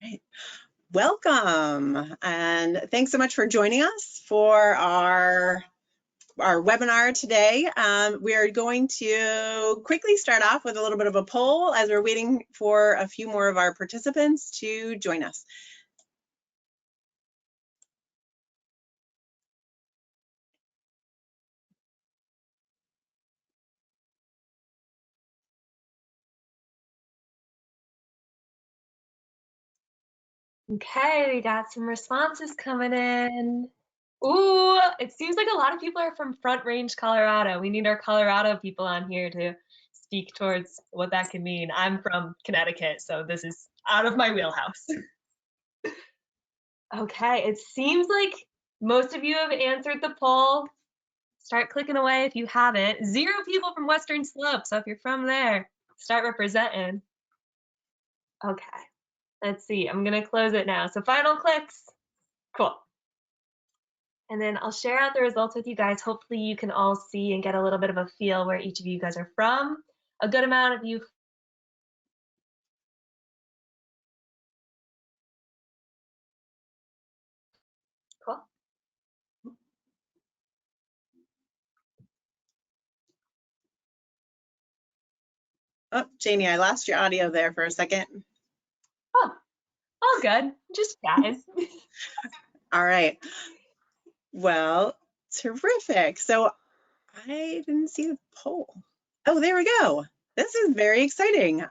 Right. Welcome, and thanks so much for joining us for our webinar today. We are going to quickly start off with a little bit of a poll as we're waiting for a few more of our participants to join us. Okay, we got some responses coming in. Ooh, it seems like a lot of people are from Front Range, Colorado. We need our Colorado people on here to speak towards what that could mean. I'm from Connecticut, so this is out of my wheelhouse. Okay, it seems like most of you have answered the poll. Start clicking away if you haven't. 0 people from Western Slope, so if you're from there, start representing. Okay, let's see. I'm gonna close it now. So final clicks. Cool. And then I'll share out the results with you guys. Hopefully you can all see and get a little bit of a feel where each of you guys are from. A good amount of you. Cool. Oh, Janie, I lost your audio there for a second. Oh, all good. Just chatting. All right. Well, terrific. So I didn't see the poll. Oh, there we go. This is very exciting.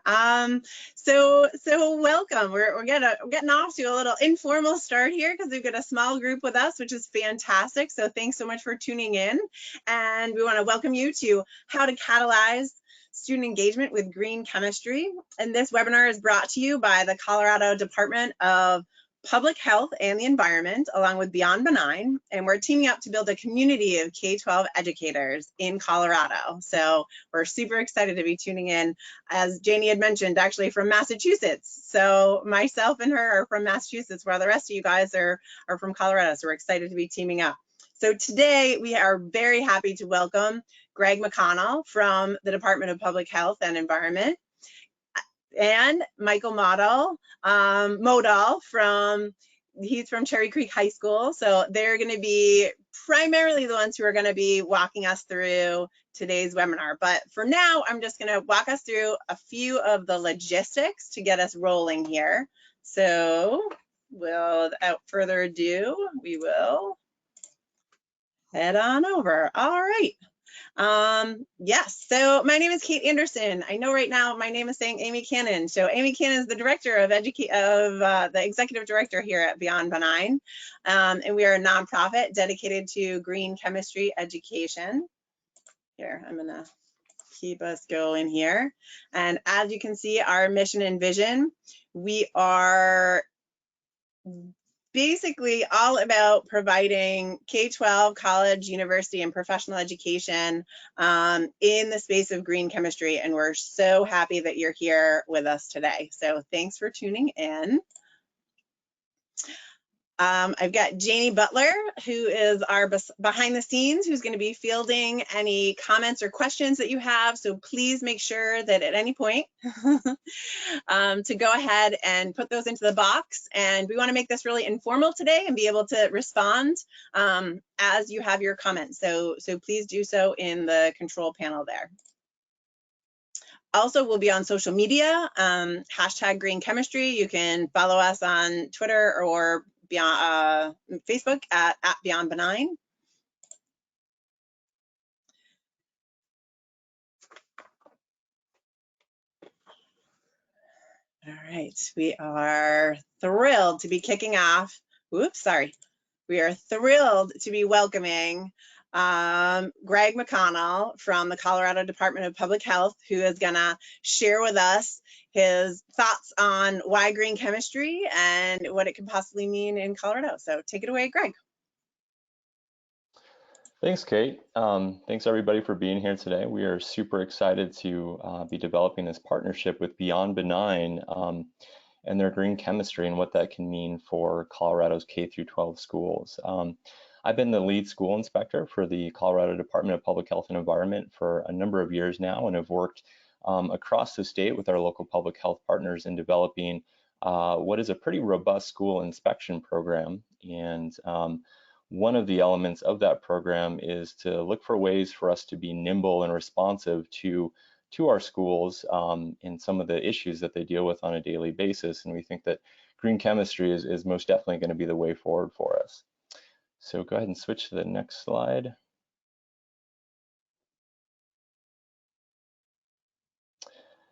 So welcome. We're getting off to a little informal start here because we've got a small group with us, which is fantastic. So thanks so much for tuning in. And we want to welcome you to How to Catalyze Student Engagement with Green Chemistry. And this webinar is brought to you by the Colorado Department of Public Health and the Environment, along with Beyond Benign, and we're teaming up to build a community of K-12 educators in Colorado. So we're super excited to be tuning in, as Janie had mentioned, actually from Massachusetts. So myself and her are from Massachusetts, while the rest of you guys are from Colorado. So we're excited to be teaming up. So today we are very happy to welcome Greg McConnell from the Department of Public Health and Environment, and Michael Maudal, he's from Cherry Creek High School. So they're going to be primarily the ones who are going to be walking us through today's webinar. But for now, I'm just going to walk us through a few of the logistics to get us rolling here. So without further ado, we will head on over. All right. Yes, so my name is Kate Anderson. I know right now my name is saying Amy Cannon. So Amy Cannon is the director of the executive director here at Beyond Benign. And we are a nonprofit dedicated to green chemistry education. Here, I'm gonna keep us going here. And as you can see, our mission and vision, we are basically all about providing K-12, college, university, and professional education in the space of green chemistry. And we're so happy that you're here with us today. So thanks for tuning in. I've got Janie Butler, who is our behind the scenes, who's going to be fielding any comments or questions that you have. So please make sure that at any point to go ahead and put those into the box. And we want to make this really informal today and be able to respond as you have your comments. So please do so in the control panel there. Also, we'll be on social media, hashtag green chemistry. You can follow us on Twitter or beyond Facebook at Beyond Benign. All right, we are thrilled to be kicking off. Oops, sorry. We are thrilled to be welcoming Greg McConnell from the Colorado Department of Public Health, who is gonna share with us his thoughts on why green chemistry and what it could possibly mean in Colorado. So take it away, Greg. Thanks, Kate. Thanks everybody for being here today. We are super excited to be developing this partnership with Beyond Benign and their green chemistry and what that can mean for Colorado's K-12 schools. I've been the lead school inspector for the Colorado Department of Public Health and Environment for a number of years now, and have worked across the state with our local public health partners in developing what is a pretty robust school inspection program. And one of the elements of that program is to look for ways for us to be nimble and responsive to our schools and some of the issues that they deal with on a daily basis. And we think that green chemistry is most definitely going to be the way forward for us. So go ahead and switch to the next slide.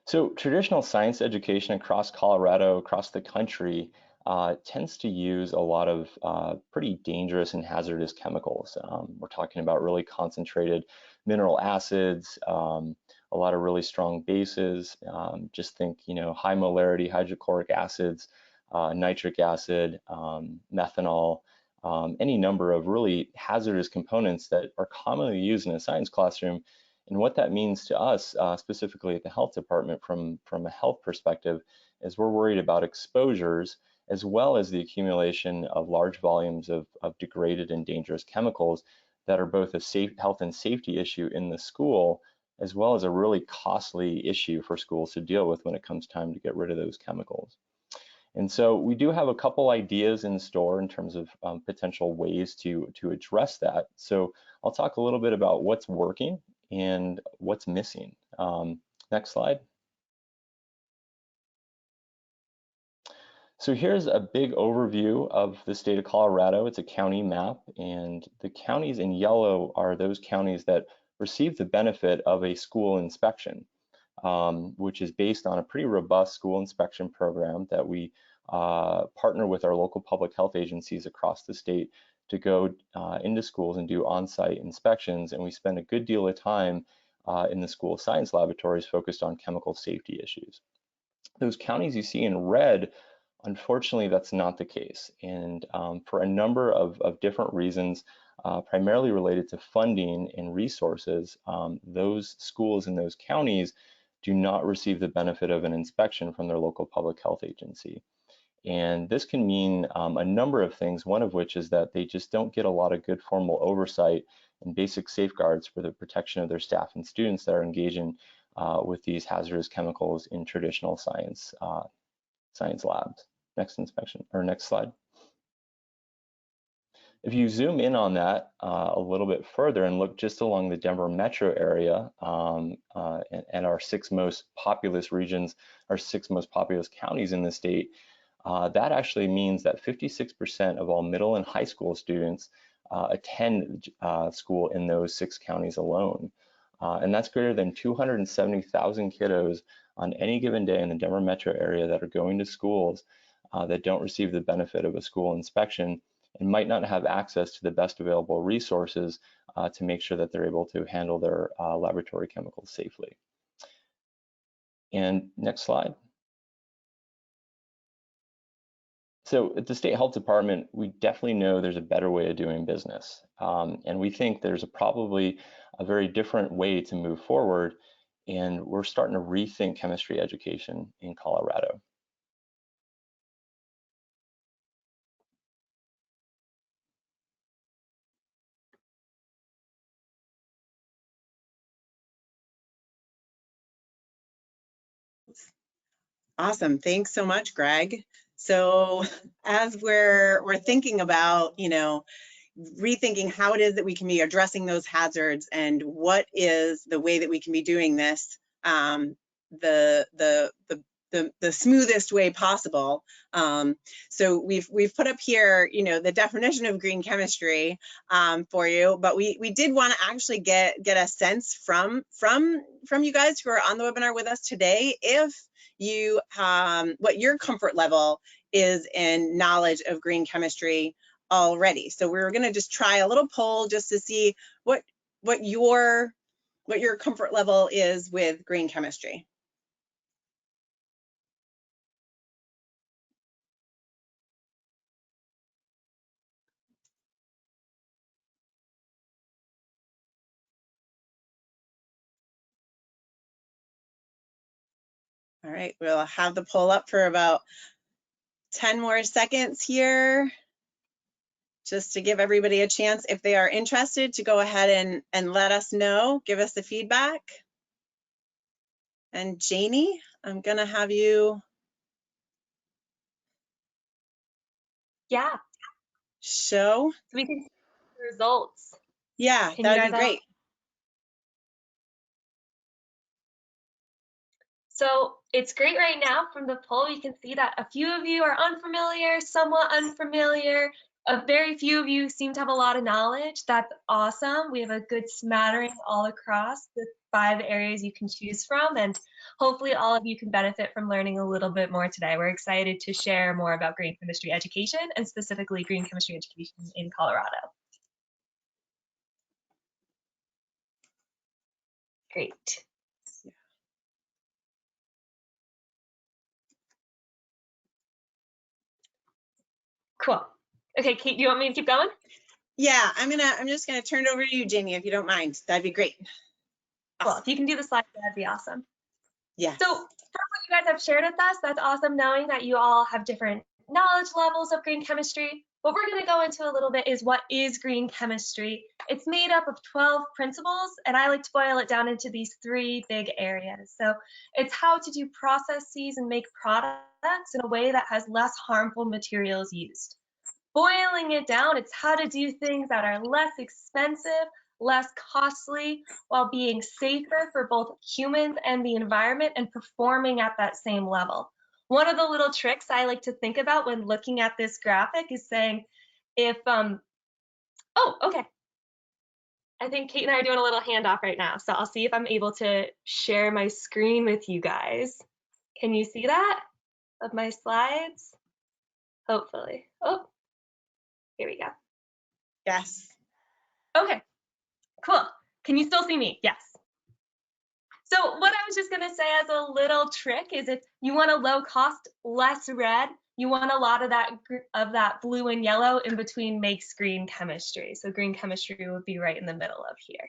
So traditional science education across Colorado, across the country, tends to use a lot of pretty dangerous and hazardous chemicals. We're talking about really concentrated mineral acids, a lot of really strong bases. Just think, high molarity hydrochloric acids, nitric acid, methanol, any number of really hazardous components that are commonly used in a science classroom. And what that means to us, specifically at the health department from a health perspective, is we're worried about exposures as well as the accumulation of large volumes of degraded and dangerous chemicals that are both a health and safety issue in the school, as well as a really costly issue for schools to deal with when it comes time to get rid of those chemicals. And so we do have a couple ideas in store in terms of potential ways to address that. So I'll talk a little bit about what's working and what's missing. Next slide. So here's a big overview of the state of Colorado. It's a county map, and the counties in yellow are those counties that receive the benefit of a school inspection, which is based on a pretty robust school inspection program that we partner with our local public health agencies across the state to go into schools and do on-site inspections. And we spend a good deal of time in the school science laboratories focused on chemical safety issues. Those counties you see in red, unfortunately, that's not the case. And for a number of different reasons, primarily related to funding and resources, those schools in those counties do not receive the benefit of an inspection from their local public health agency. And this can mean a number of things, one of which is that they just don't get a lot of good formal oversight and basic safeguards for the protection of their staff and students that are engaging with these hazardous chemicals in traditional science labs. Next inspection, or next slide. If you zoom in on that a little bit further and look just along the Denver metro area and our six most populous regions, our six most populous counties in the state, that actually means that 56% of all middle and high school students attend school in those 6 counties alone. And that's greater than 270,000 kiddos on any given day in the Denver metro area that are going to schools that don't receive the benefit of a school inspection and might not have access to the best available resources to make sure that they're able to handle their laboratory chemicals safely. And next slide. So at the State Health Department, we definitely know there's a better way of doing business. And we think there's probably a very different way to move forward. And we're starting to rethink chemistry education in Colorado. Awesome. Thanks so much, Greg. So as we're thinking about, rethinking how it is that we can be addressing those hazards and what is the way that we can be doing this the smoothest way possible. So we've put up here, the definition of green chemistry for you, but we did want to actually get a sense from you guys who are on the webinar with us today, if you what your comfort level is in knowledge of green chemistry already. So we're going to just try a little poll just to see what your comfort level is with green chemistry. All right, we'll have the poll up for about 10 more seconds here, just to give everybody a chance, if they are interested, to go ahead and let us know, give us the feedback. And Janie, I'm gonna have you Yeah, show? so we can see the results. Yeah, Can you that would guys be great. So it's great right now from the poll. You can see that a few of you are unfamiliar, somewhat unfamiliar. A very few of you seem to have a lot of knowledge. That's awesome. We have a good smattering all across the 5 areas you can choose from, and hopefully all of you can benefit from learning a little bit more today. We're excited to share more about green chemistry education, and specifically green chemistry education in Colorado. Great. Cool. Okay, Kate, do you want me to keep going? Yeah, I'm just gonna turn it over to you, Jamie, if you don't mind. That'd be great. Cool. Awesome. If you can do the slide, that'd be awesome. Yes. So from what you guys have shared with us, that's awesome knowing that you all have different knowledge levels of green chemistry. What we're going to go into a little bit is what is green chemistry. It's made up of 12 principles, and I like to boil it down into these 3 big areas. So it's how to do processes and make products in a way that has less harmful materials used. Boiling it down, it's how to do things that are less expensive, less costly, while being safer for both humans and the environment and performing at that same level. One of the little tricks I like to think about when looking at this graphic is saying, if, oh, okay. I think Kate and I are doing a little handoff right now, so I'll see if I'm able to share my screen with you guys. Can you see that of my slides? Hopefully. Oh, here we go. Yes. Okay, cool. Can you still see me? Yes. So what I was just going to say as a little trick is if you want a low cost, less red, you want a lot of that blue and yellow in between makes green chemistry. So green chemistry would be right in the middle of here.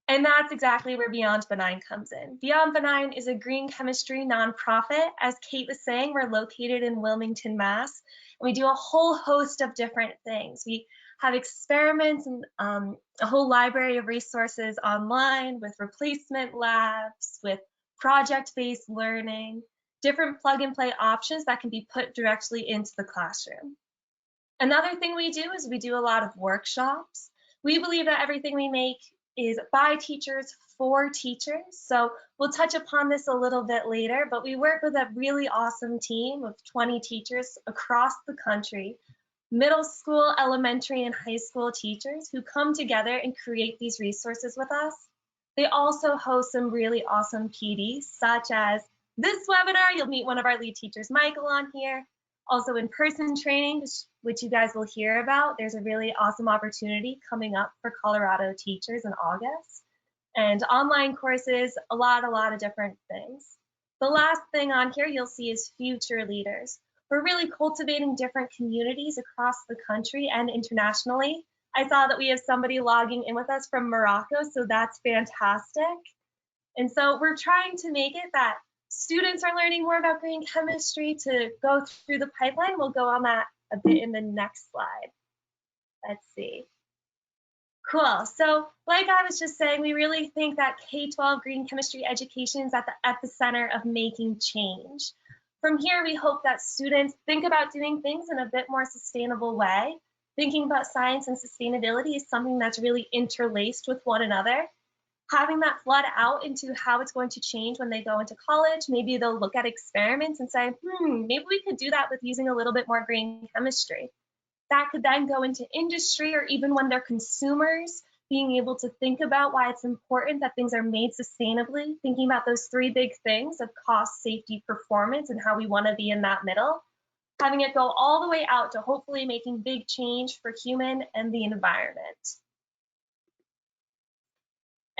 And that's exactly where Beyond Benign comes in. Beyond Benign is a green chemistry nonprofit. As Kate was saying, we're located in Wilmington, Mass. And we do a whole host of different things. We have experiments and a whole library of resources online with replacement labs, with project-based learning, different plug-and-play options that can be put directly into the classroom. Another thing we do is we do a lot of workshops. We believe that everything we make is by teachers for teachers. So we'll touch upon this a little bit later, but we work with a really awesome team of 20 teachers across the country, middle school, elementary, and high school teachers who come together and create these resources with us. They also host some really awesome PDs, such as this webinar. You'll meet one of our lead teachers, Michael, on here. Also in-person training, which you guys will hear about. There's a really awesome opportunity coming up for Colorado teachers in August. And online courses, a lot of different things. The last thing on here you'll see is future leaders. We're really cultivating different communities across the country and internationally. I saw that we have somebody logging in with us from Morocco, so that's fantastic. And so we're trying to make it that students are learning more about green chemistry to go through the pipeline. We'll go on that a bit in the next slide. Let's see. Cool. So like I was just saying, we really think that K-12 green chemistry education is at the epicenter of making change. From here, we hope that students think about doing things in a bit more sustainable way. Thinking about science and sustainability is something that's really interlaced with one another. Having that flood out into how it's going to change when they go into college. Maybe they'll look at experiments and say, maybe we could do that with using a little bit more green chemistry. That could then go into industry, or even when they're consumers, being able to think about why it's important that things are made sustainably, thinking about those 3 big things of cost, safety, performance, and how we want to be in that middle. Having it go all the way out to hopefully making big change for human and the environment.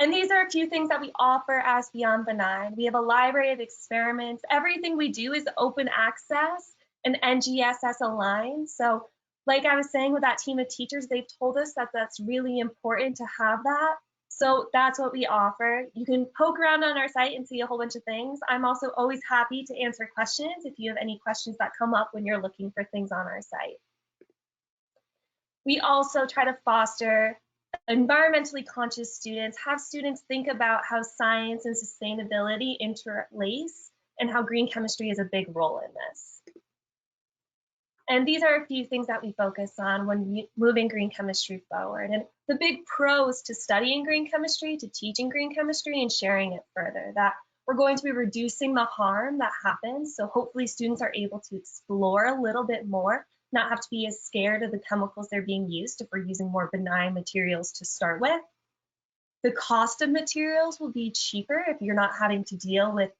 And these are a few things that we offer as Beyond Benign. We have a library of experiments. Everything we do is open access and NGSS aligned. So like I was saying with that team of teachers, they've told us that that's really important to have that. So that's what we offer. You can poke around on our site and see a whole bunch of things. I'm also always happy to answer questions if you have any questions that come up when you're looking for things on our site. We also try to foster environmentally conscious students, have students think about how science and sustainability interlace and how green chemistry is a big role in this. And these are a few things that we focus on when moving green chemistry forward. And the big pros to studying green chemistry, to teaching green chemistry and sharing it further, that we're going to be reducing the harm that happens. So hopefully students are able to explore a little bit more, not have to be as scared of the chemicals they're being used if we're using more benign materials to start with. The cost of materials will be cheaper if you're not having to deal with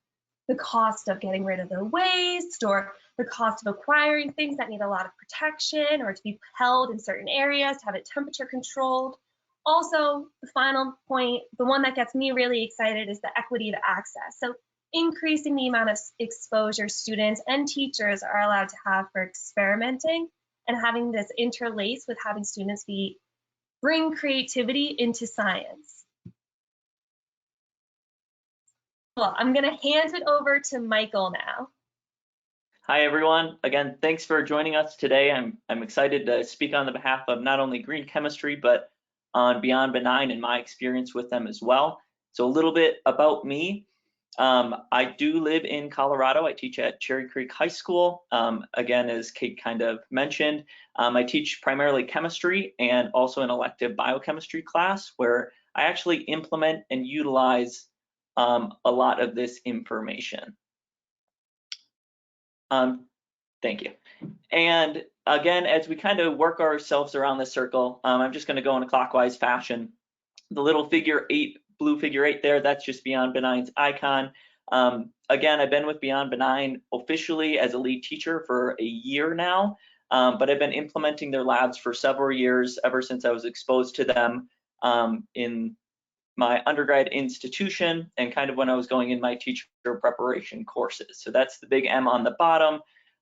the cost of getting rid of the waste or the cost of acquiring things that need a lot of protection or to be held in certain areas, to have it temperature controlled. Also, the final point, the one that gets me really excited, is the equity of access. So increasing the amount of exposure students and teachers are allowed to have for experimenting and having this interlace with having students bring creativity into science. Well, I'm going to hand it over to Michael now. Hi, everyone. Again, thanks for joining us today. I'm excited to speak on the behalf of not only green chemistry, but on Beyond Benign and my experience with them as well. So a little bit about me. I do live in Colorado. I teach at Cherry Creek High School. Again, as Kate kind of mentioned, I teach primarily chemistry and also an elective biochemistry class where I actually implement and utilize a lot of this information. Thank you. And again, as we kind of work ourselves around this circle, I'm just going to go in a clockwise fashion. The little figure 8, blue figure 8 there, that's just Beyond Benign's icon. Again, I've been with Beyond Benign officially as a lead teacher for a year now, but I've been implementing their labs for several years, ever since I was exposed to them in my undergrad institution and kind of when I was going in my teacher preparation courses. So that's the big M on the bottom.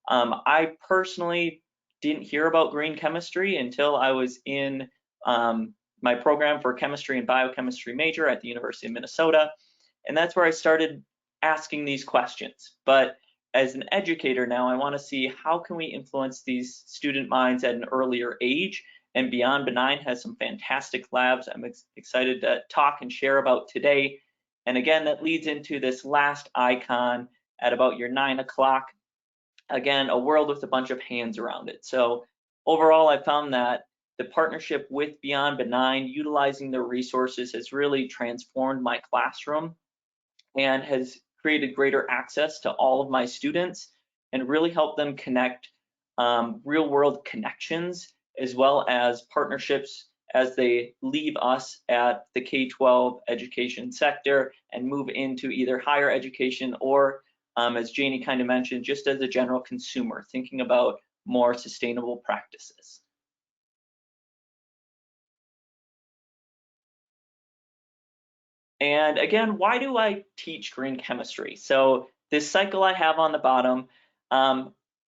I personally didn't hear about green chemistry until I was in my program for chemistry and biochemistry major at the University of Minnesota. And that's where I started asking these questions. But as an educator now, I want to see how can we influence these student minds at an earlier age. And Beyond Benign has some fantastic labs I'm excited to talk and share about today. And again, that leads into this last icon at about your 9 o'clock. Again, a world with a bunch of hands around it. So overall, I found that the partnership with Beyond Benign, utilizing their resources, has really transformed my classroom and has created greater access to all of my students and really helped them connect real world connections as well as partnerships as they leave us at the K-12 education sector and move into either higher education or, as Janie kind of mentioned, just as a general consumer, thinking about more sustainable practices. And again, why do I teach green chemistry? So this cycle I have on the bottom,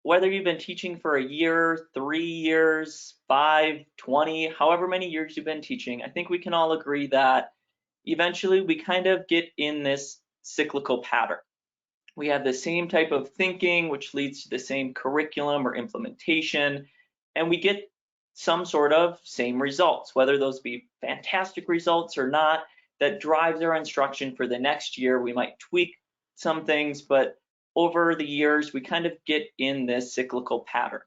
whether you've been teaching for a year, 3 years, 5, 20, however many years you've been teaching, I think we can all agree that eventually we kind of get in this cyclical pattern. We have the same type of thinking, which leads to the same curriculum or implementation, and we get some sort of same results, whether those be fantastic results or not. That drives our instruction for the next year. We might tweak some things, but over the years, we kind of get in this cyclical pattern.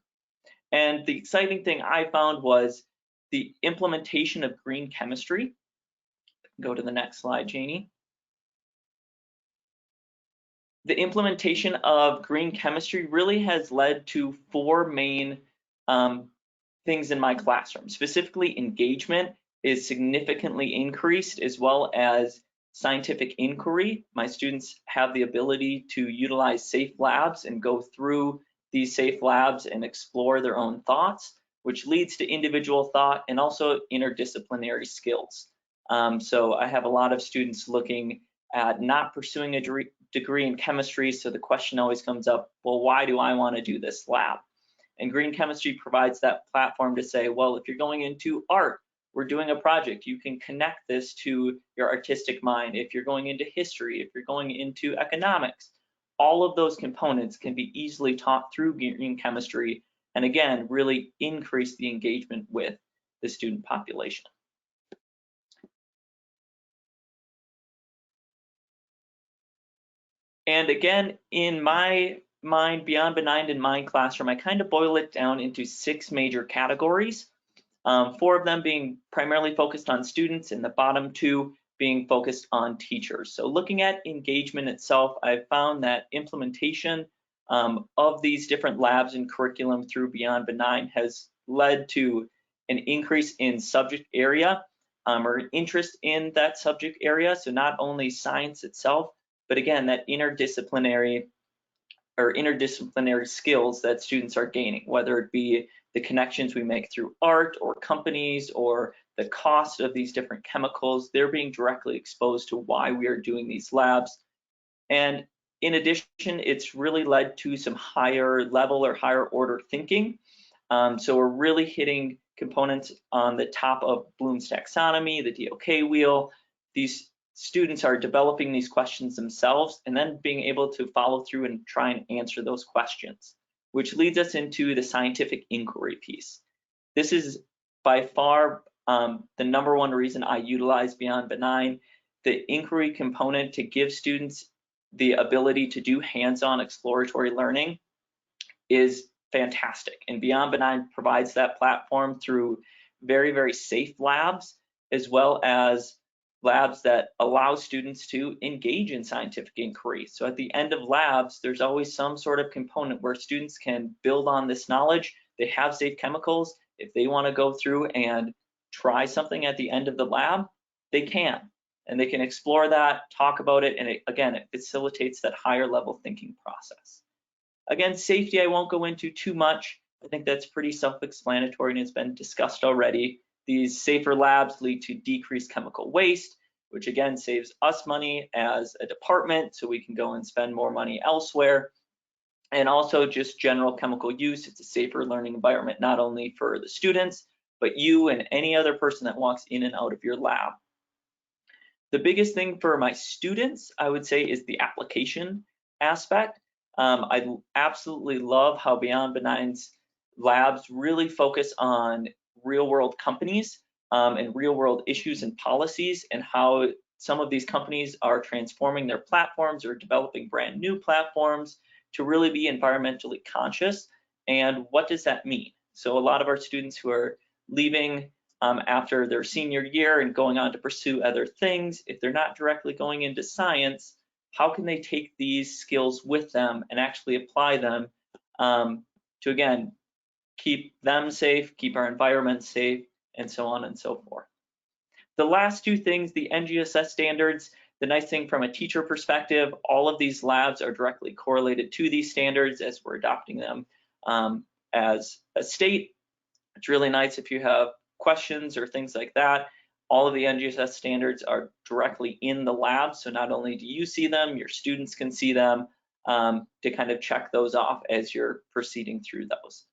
And the exciting thing I found was the implementation of green chemistry. Go to the next slide, Janie. The implementation of green chemistry really has led to 4 main things in my classroom. Specifically, engagement is significantly increased, as well as scientific inquiry. My students have the ability to utilize safe labs and go through these safe labs and explore their own thoughts, which leads to individual thought and also interdisciplinary skills. So I have a lot of students looking at not pursuing a degree in chemistry, so the question always comes up, well, why do I want to do this lab? And green chemistry provides that platform to say, well, if you're going into art, we're doing a project, you can connect this to your artistic mind. If you're going into history, if you're going into economics, all of those components can be easily taught through green chemistry, and again, really increase the engagement with the student population. And again, in my Beyond Benign and Mind Classroom, I kind of boil it down into 6 major categories. 4 of them being primarily focused on students and the bottom 2 being focused on teachers. So looking at engagement itself, I've found that implementation of these different labs and curriculum through Beyond Benign has led to an increase in subject area or interest in that subject area. So not only science itself, but again, that interdisciplinary skills that students are gaining, whether it be the connections we make through art or companies or the cost of these different chemicals. They're being directly exposed to why we are doing these labs. And in addition, it's really led to some higher level or higher order thinking. So we're really hitting components on the top of Bloom's taxonomy, the DOK wheel. These students are developing these questions themselves and then being able to follow through and try and answer those questions, which leads us into the scientific inquiry piece. This is by far the number one reason I utilize Beyond Benign, the inquiry component to give students the ability to do hands-on exploratory learning is fantastic. And Beyond Benign provides that platform through very, very safe labs, as well as labs that allow students to engage in scientific inquiry. So at the end of labs, there's always some sort of component where students can build on this knowledge. They have safe chemicals. If they want to go through and try something at the end of the lab, they can. And they can explore that, talk about it, and it facilitates that higher level thinking process. Again, safety I won't go into too much. I think that's pretty self-explanatory and has been discussed already. These safer labs lead to decreased chemical waste, which again saves us money as a department, so we can go and spend more money elsewhere. And also just general chemical use. It's a safer learning environment, not only for the students, but you and any other person that walks in and out of your lab. The biggest thing for my students, I would say, is the application aspect. I absolutely love how Beyond Benign's labs really focus on real world companies and real world issues and policies, and how some of these companies are transforming their platforms or developing brand new platforms to really be environmentally conscious. And what does that mean? So a lot of our students who are leaving after their senior year and going on to pursue other things, if they're not directly going into science, how can they take these skills with them and actually apply them to, again, keep them safe, keep our environment safe, and so on and so forth. The last 2 things, the NGSS standards, the nice thing from a teacher perspective, all of these labs are directly correlated to these standards as we're adopting them as a state. It's really nice if you have questions or things like that. All of the NGSS standards are directly in the lab, so not only do you see them, your students can see them to kind of check those off as you're proceeding through those.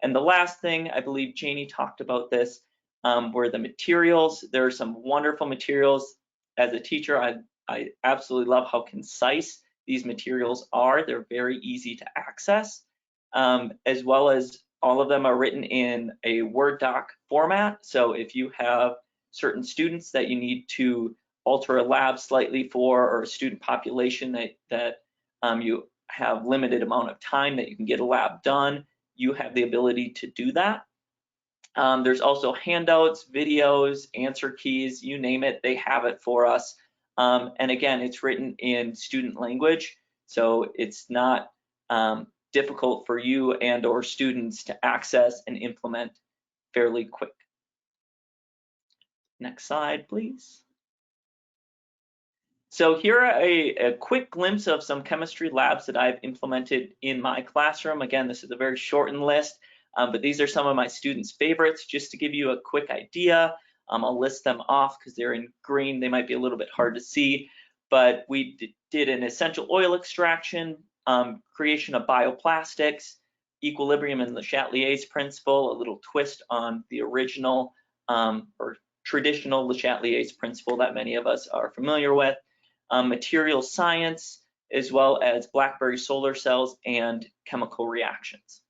And the last thing, I believe Janie talked about this, were the materials. There are some wonderful materials. As a teacher, I absolutely love how concise these materials are. They're very easy to access, as well as all of them are written in a Word doc format. So if you have certain students that you need to alter a lab slightly for, or a student population that you have limited amount of time that you can get a lab done, you have the ability to do that. There's also handouts, videos, answer keys, you name it, they have it for us. And again, it's written in student language, so it's not difficult for you and or students to access and implement fairly quick. Next slide, please. So here are a quick glimpse of some chemistry labs that I've implemented in my classroom. Again, this is a very shortened list, but these are some of my students' favorites. Just to give you a quick idea, I'll list them off because they're in green. They might be a little bit hard to see, but we did an essential oil extraction, creation of bioplastics, equilibrium and Le Chatelier's principle, a little twist on the original or traditional Le Chatelier's principle that many of us are familiar with, material science, as well as BlackBerry solar cells and chemical reactions.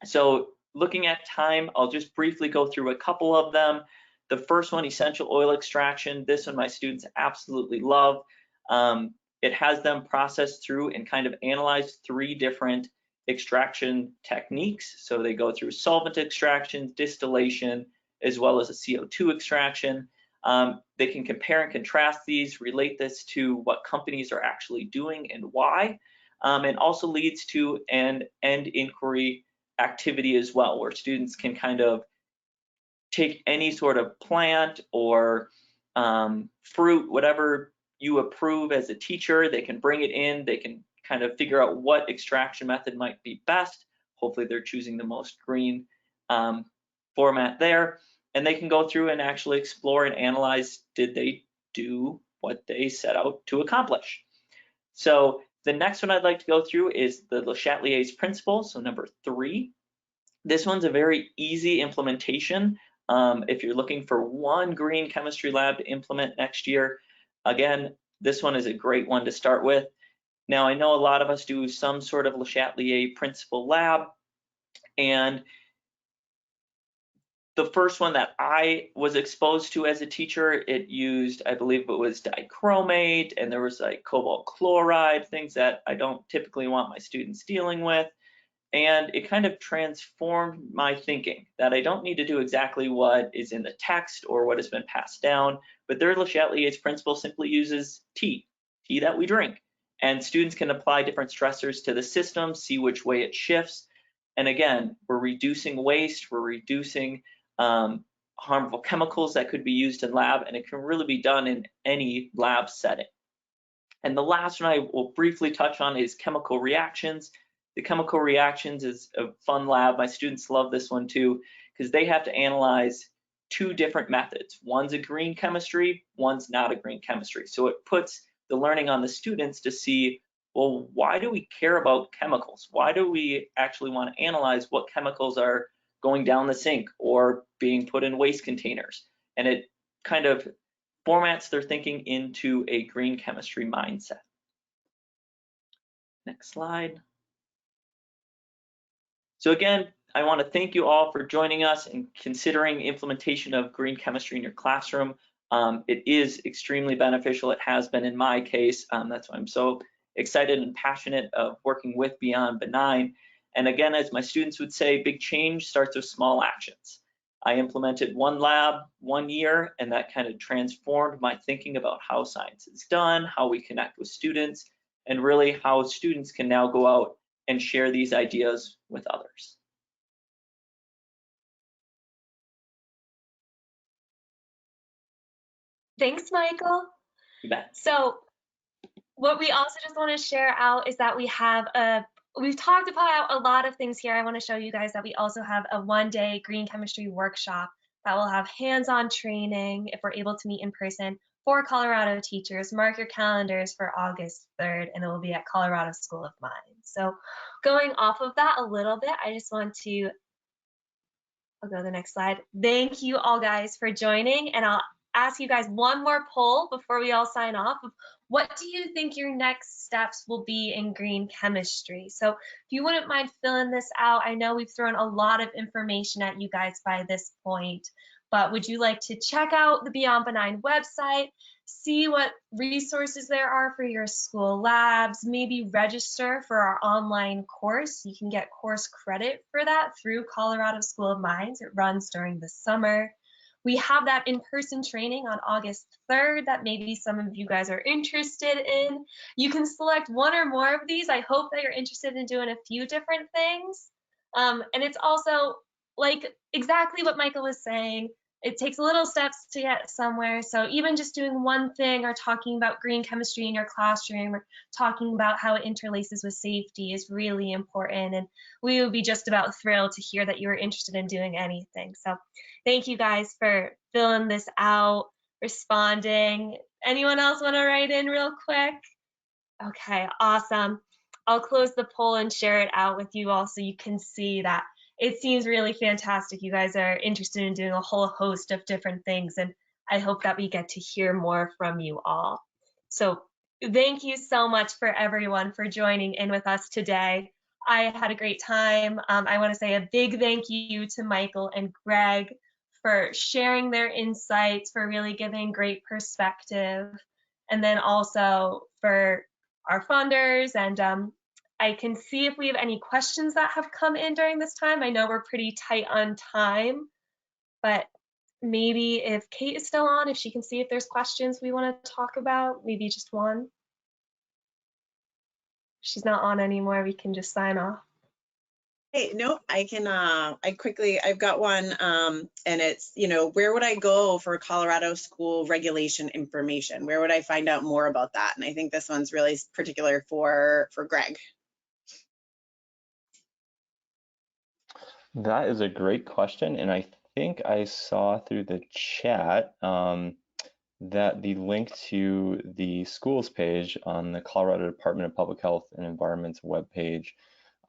So looking at time, I'll just briefly go through a couple of them. The first one, essential oil extraction, this one my students absolutely love. it has them process through and kind of analyze 3 different extraction techniques. So they go through solvent extraction, distillation, as well as a CO2 extraction. They can compare and contrast these, relate this to what companies are actually doing and why, and also leads to an end inquiry activity as well, where students can kind of take any sort of plant or fruit, whatever you approve as a teacher, they can bring it in, they can kind of figure out what extraction method might be best. Hopefully they're choosing the most green format there, and they can go through and actually explore and analyze, did they do what they set out to accomplish? So the next one I'd like to go through is the Le Chatelier's principle, so number 3. This one's a very easy implementation. If you're looking for one green chemistry lab to implement next year, again, this one is a great one to start with. Now, I know a lot of us do some sort of Le Chatelier principle lab, and the first one that I was exposed to as a teacher, it used, I believe it was dichromate, and there was like cobalt chloride, things that I don't typically want my students dealing with. And it kind of transformed my thinking that I don't need to do exactly what is in the text or what has been passed down, but their Le Chatelier's principle simply uses tea that we drink. And students can apply different stressors to the system, see which way it shifts. And again, we're reducing waste, we're reducing harmful chemicals that could be used in lab, and it can really be done in any lab setting. And the last one I will briefly touch on is chemical reactions. The chemical reactions is a fun lab. My students love this one too, because they have to analyze 2 different methods. One's a green chemistry, one's not a green chemistry. So it puts the learning on the students to see, well, why do we care about chemicals? Why do we actually want to analyze what chemicals are going down the sink or being put in waste containers? And it kind of formats their thinking into a green chemistry mindset. Next slide. So again, I want to thank you all for joining us and considering implementation of green chemistry in your classroom. It is extremely beneficial. It has been in my case. That's why I'm so excited and passionate of working with Beyond Benign. And again, as my students would say, big change starts with small actions. I implemented 1 lab 1 year, and that kind of transformed my thinking about how science is done, how we connect with students, and really how students can now go out and share these ideas with others. Thanks, Michael. You bet. So what we also just want to share out is that we've talked about a lot of things here. I want to show you guys that we also have a 1-day green chemistry workshop that will have hands-on training if we're able to meet in person for Colorado teachers. Mark your calendars for August 3rd, and it will be at Colorado School of Mines. So going off of that a little bit, I just want to, I'll go to the next slide. Thank you all guys for joining, and I'll ask you guys one more poll before we all sign off. What do you think your next steps will be in green chemistry? So if you wouldn't mind filling this out, I know we've thrown a lot of information at you guys by this point, but would you like to check out the Beyond Benign website, see what resources there are for your school labs, maybe register for our online course? You can get course credit for that through Colorado School of Mines. It runs during the summer. We have that in-person training on August 3rd that maybe some of you guys are interested in. You can select 1 or more of these. I hope that you're interested in doing a few different things. And it's also like exactly what Michael was saying. It takes little steps to get somewhere. So even just doing one thing or talking about green chemistry in your classroom or talking about how it interlaces with safety is really important. And we would be just about thrilled to hear that you were interested in doing anything. So thank you guys for filling this out, responding. Anyone else want to write in real quick? Okay, awesome. I'll close the poll and share it out with you all so you can see that it seems really fantastic. You guys are interested in doing a whole host of different things, and I hope that we get to hear more from you all. So thank you so much for everyone for joining in with us today. I had a great time. I want to say a big thank you to Michael and Greg for sharing their insights, for really giving great perspective, and then also for our funders, and I can see if we have any questions that have come in during this time. I know we're pretty tight on time, but maybe if Kate is still on, if she can see if there's questions we want to talk about, maybe just one. If she's not on anymore, we can just sign off. Hey, no, I can, I've got one, and it's, where would I go for Colorado school regulation information? Where would I find out more about that? And I think this one's really particular for Greg. That is a great question, and I think I saw through the chat that the link to the schools page on the Colorado Department of Public Health and Environment's webpage,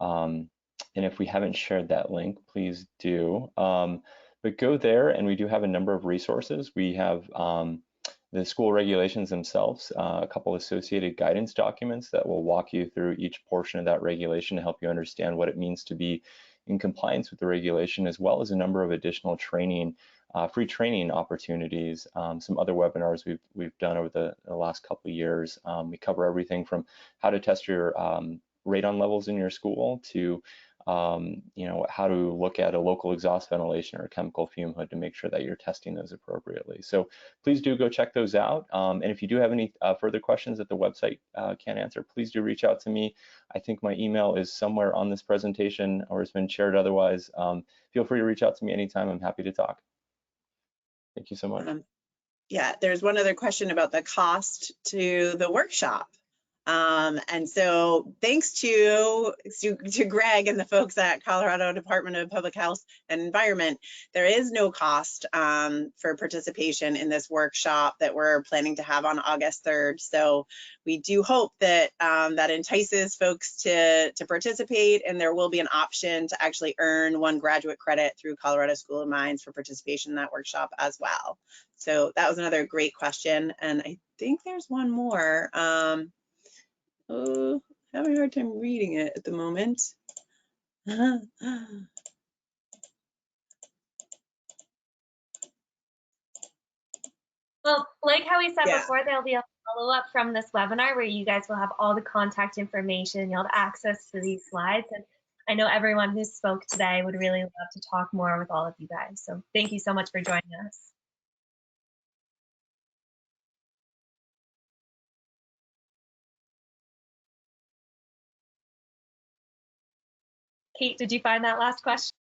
and if we haven't shared that link, please do. But go there, and we do have a number of resources. We have the school regulations themselves, a couple associated guidance documents that will walk you through each portion of that regulation to help you understand what it means to be in compliance with the regulation, as well as a number of additional training, free training opportunities, some other webinars we've done over the last couple of years. We cover everything from how to test your radon levels in your school to how to look at a local exhaust ventilation or a chemical fume hood to make sure that you're testing those appropriately. So please do go check those out. And if you do have any further questions that the website can't answer, please do reach out to me. I think my email is somewhere on this presentation or has been shared otherwise. Feel free to reach out to me anytime. I'm happy to talk. Thank you so much. Yeah, there's one other question about the cost to the workshop. And so thanks to Greg and the folks at Colorado Department of Public Health and Environment, there is no cost for participation in this workshop that we're planning to have on August 3rd. So we do hope that that entices folks to participate, and there will be an option to actually earn 1 graduate credit through Colorado School of Mines for participation in that workshop as well. So that was another great question. And I think there's one more. Having a hard time reading it at the moment. Well, like how we said before, there'll be a follow-up from this webinar where you guys will have all the contact information. You'll have access to these slides. And I know everyone who spoke today would really love to talk more with all of you guys. So thank you so much for joining us. Kate, did you find that last question?